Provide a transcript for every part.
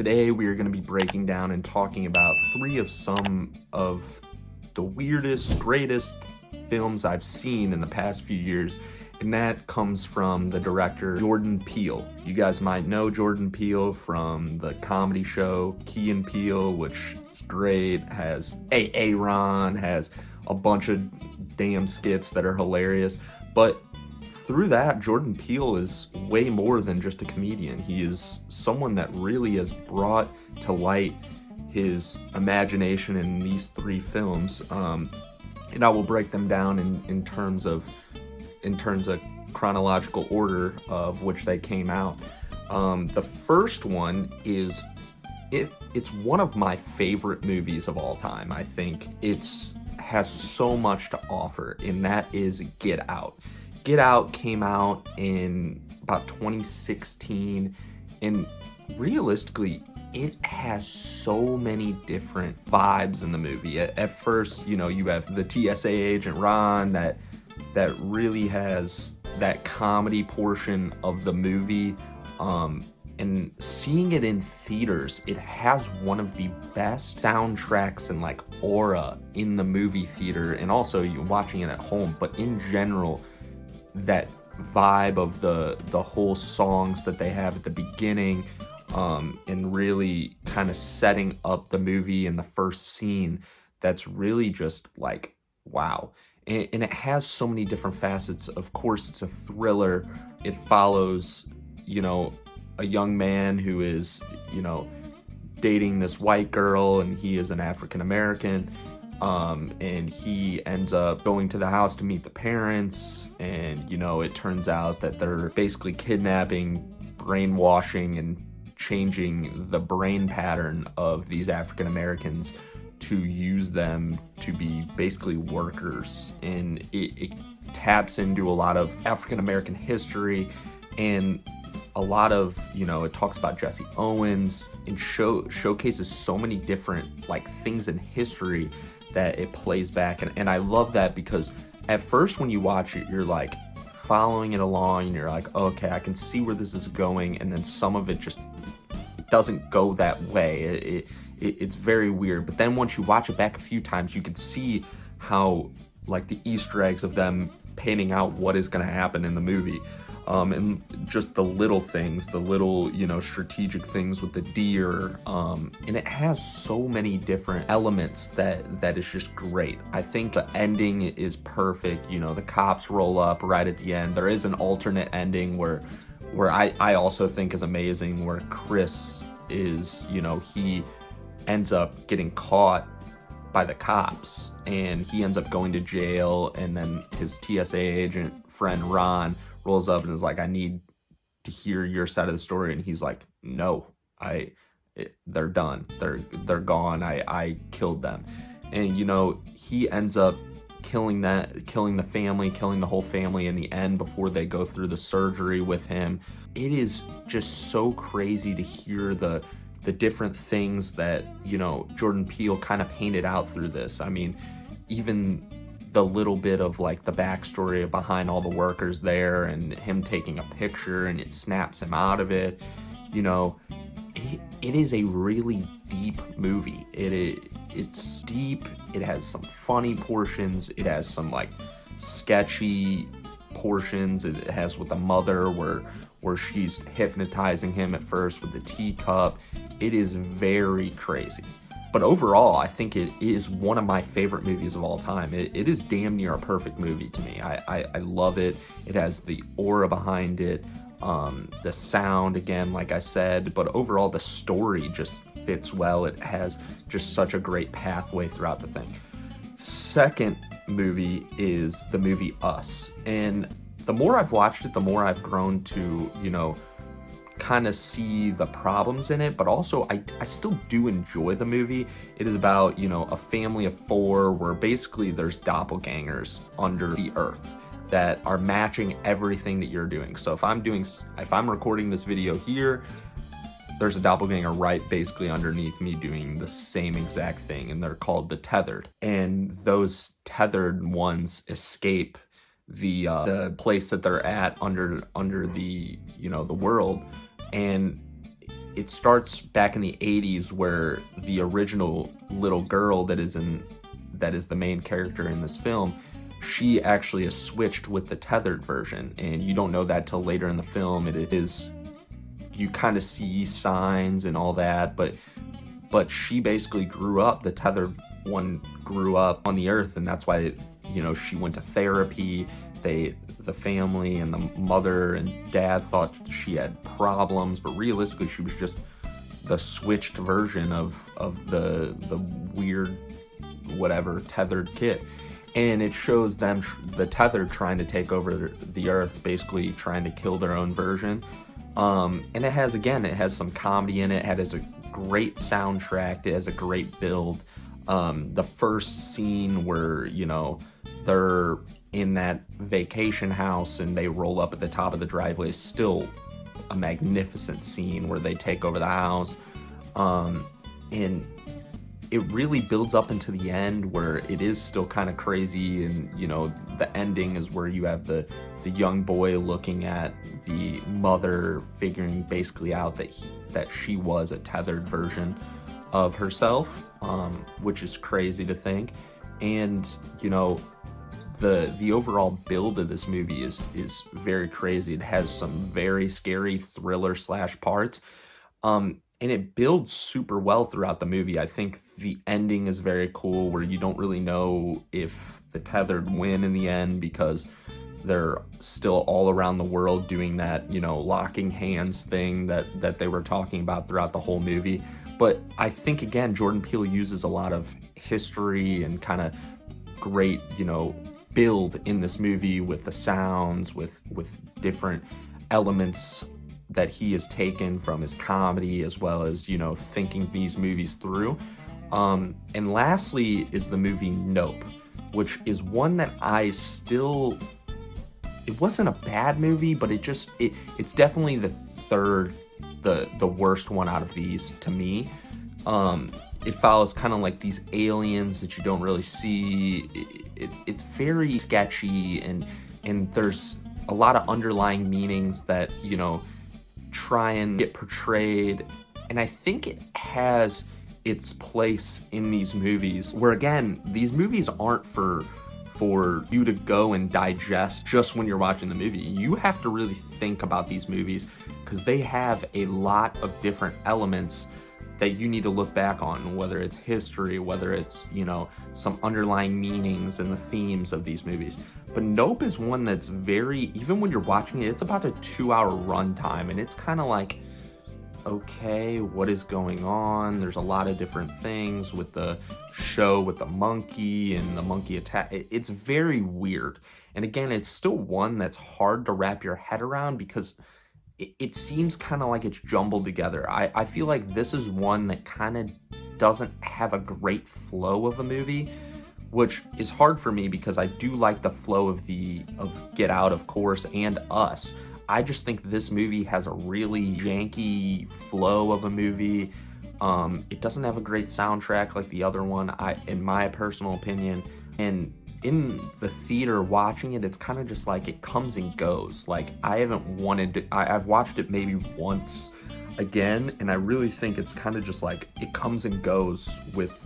Today we are going to be breaking down and talking about some of the weirdest, greatest films I've seen in the past few years, and that comes from the director Jordan Peele. You guys might know Jordan Peele from the comedy show Key Peele, which is great, has Aaron, has a bunch of damn skits that are hilarious, but through that, Jordan Peele is way more than just a comedian. He is someone that really has brought to light his imagination in these three films, and I will break them down in terms of chronological order of which they came out. The first one is it's one of my favorite movies of all time. I think it's has so much to offer, and that is Get Out. Get Out came out in about 2016, and realistically, it has so many different vibes in the movie. At first, you have the TSA agent Ron that really has that comedy portion of the movie, and seeing it in theaters, it has one of the best soundtracks and like aura in the movie theater, and also you're watching it at home, but in general, that vibe of the whole songs that they have at the beginning, and really kind of setting up the movie in the first scene, that's really just like, wow. And it has so many different facets. Of course, it's a thriller. It follows, a young man who is, dating this white girl, and he is an African American. And he ends up going to the house to meet the parents, and it turns out that they're basically kidnapping, brainwashing, and changing the brain pattern of these African Americans to use them to be basically workers. And it taps into a lot of African American history, and a lot of, it talks about Jesse Owens, and showcases so many different things in history that it plays back. And I love that, because at first when you watch it, you're like following it along, and you're like, okay, I can see where this is going, and then some of it just doesn't go that way. It's very weird. But then once you watch it back a few times, you can see how the Easter eggs of them painting out what is going to happen in the movie. And just the little things, the little, strategic things with the deer. And it has so many different elements that is just great. I think the ending is perfect. The cops roll up right at the end. There is an alternate ending where I also think is amazing, where Chris is, he ends up getting caught by the cops, and he ends up going to jail, and then his TSA agent friend Ron rolls up and is like, I need to hear your side of the story. And he's like, no, they're done. They're gone. I killed them. And, he ends up killing the family, killing the whole family in the end before they go through the surgery with him. It is just so crazy to hear the different things that, Jordan Peele kind of painted out through this. I mean, even the little bit of the backstory behind all the workers there, and him taking a picture and it snaps him out of it. It is a really deep movie. It's deep. It has some funny portions. It has some sketchy portions. It has with the mother where she's hypnotizing him at first with the teacup. It is very crazy. But overall, I think it is one of my favorite movies of all time. It is damn near a perfect movie to me. I love it. It has the aura behind it, the sound, again, like I said, but overall the story just fits well. It has just such a great pathway throughout the thing. Second movie is the movie Us. And the more I've watched it, the more I've grown to, kind of see the problems in it, but also I still do enjoy the movie. It is about, a family of four where basically there's doppelgangers under the earth that are matching everything that you're doing. So if I'm recording this video here, there's a doppelganger right basically underneath me doing the same exact thing, and they're called the tethered. And those tethered ones escape the place that they're at under the, the world. And it starts back in the 80s where the original little girl that is the main character in this film, she actually is switched with the tethered version, and you don't know that till later in the film. It is, you kind of see signs and all that, but she basically grew up, the tethered one grew up on the earth, and that's why, you know, she went to therapy. The family and the mother and dad thought she had problems, but realistically she was just the switched version of the weird whatever tethered kid. And it shows them, the tethered, trying to take over the earth, basically trying to kill their own version. And it has some comedy in it. It has a great soundtrack. It has a great build. The first scene where, you know, they're in that vacation house and they roll up at the top of the driveway is still a magnificent scene where they take over the house. And it really builds up into the end where it is still kind of crazy, and, you know, the ending is where you have the young boy looking at the mother, figuring basically out that she was a tethered version of herself, which is crazy to think. And, you know, the overall build of this movie is very crazy. It has some very scary thriller / parts, and it builds super well throughout the movie. I think the ending is very cool, where you don't really know if the tethered win in the end, because they're still all around the world doing that, you know, locking hands thing that they were talking about throughout the whole movie. But I think, again, Jordan Peele uses a lot of history and kind of great, you know, build in this movie with the sounds, with different elements that he has taken from his comedy, as well as, you know, thinking these movies through. And lastly is the movie Nope, which is one that it wasn't a bad movie, but it's definitely the worst one out of these to me. It follows kind of like these aliens that you don't really see. It's very sketchy, and there's a lot of underlying meanings that, you know, try and get portrayed. And I think it has its place in these movies, where, again, these movies aren't for you to go and digest just when you're watching the movie. You have to really think about these movies, because they have a lot of different elements that you need to look back on, whether it's history, whether it's, you know, some underlying meanings and the themes of these movies. But Nope is one that's very, even when you're watching it, it's about a 2-hour runtime, and it's kind of like, okay, what is going on? There's a lot of different things with the show, with the monkey and the monkey attack. It's very weird. And again, it's still one that's hard to wrap your head around, because it seems kind of like it's jumbled together. I feel like this is one that kind of doesn't have a great flow of a movie, which is hard for me, because I do like the flow of Get Out, of course, and Us. I just think this movie has a really janky flow of a movie. It doesn't have a great soundtrack like the other one, in my personal opinion. And in the theater watching it, it's kind of just like it comes and goes. Like, I've watched it maybe once again, and I really think it's kind of just like it comes and goes with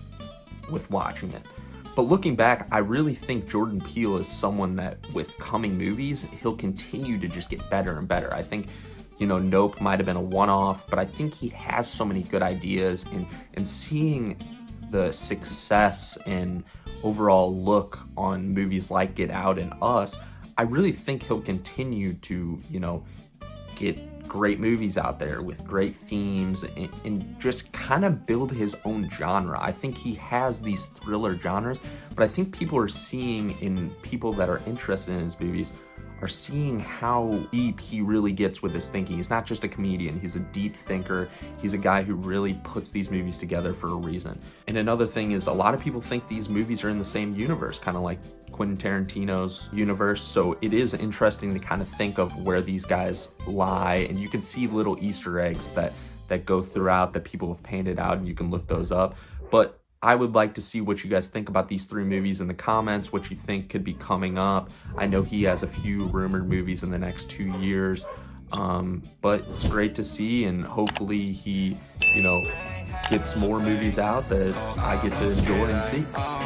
watching it. But looking back, I really think Jordan Peele is someone that, with coming movies, he'll continue to just get better and better. I think, you know, Nope might have been a one-off, but I think he has so many good ideas, and seeing the success and overall look on movies like Get Out and Us, I really think he'll continue to, you know, get great movies out there with great themes, and just kind of build his own genre. I think he has these thriller genres, but I think people are seeing, in people that are interested in his movies, are seeing how deep he really gets with his thinking. He's not just a comedian, he's a deep thinker. He's a guy who really puts these movies together for a reason. And another thing is, a lot of people think these movies are in the same universe, kind of like Quentin Tarantino's universe. So it is interesting to kind of think of where these guys lie, and you can see little Easter eggs that go throughout that people have painted out, and you can look those up. But I would like to see what you guys think about these 3 movies in the comments, what you think could be coming up. I know he has a few rumored movies in the next 2 years. But it's great to see, and hopefully he, gets more movies out that I get to enjoy and see.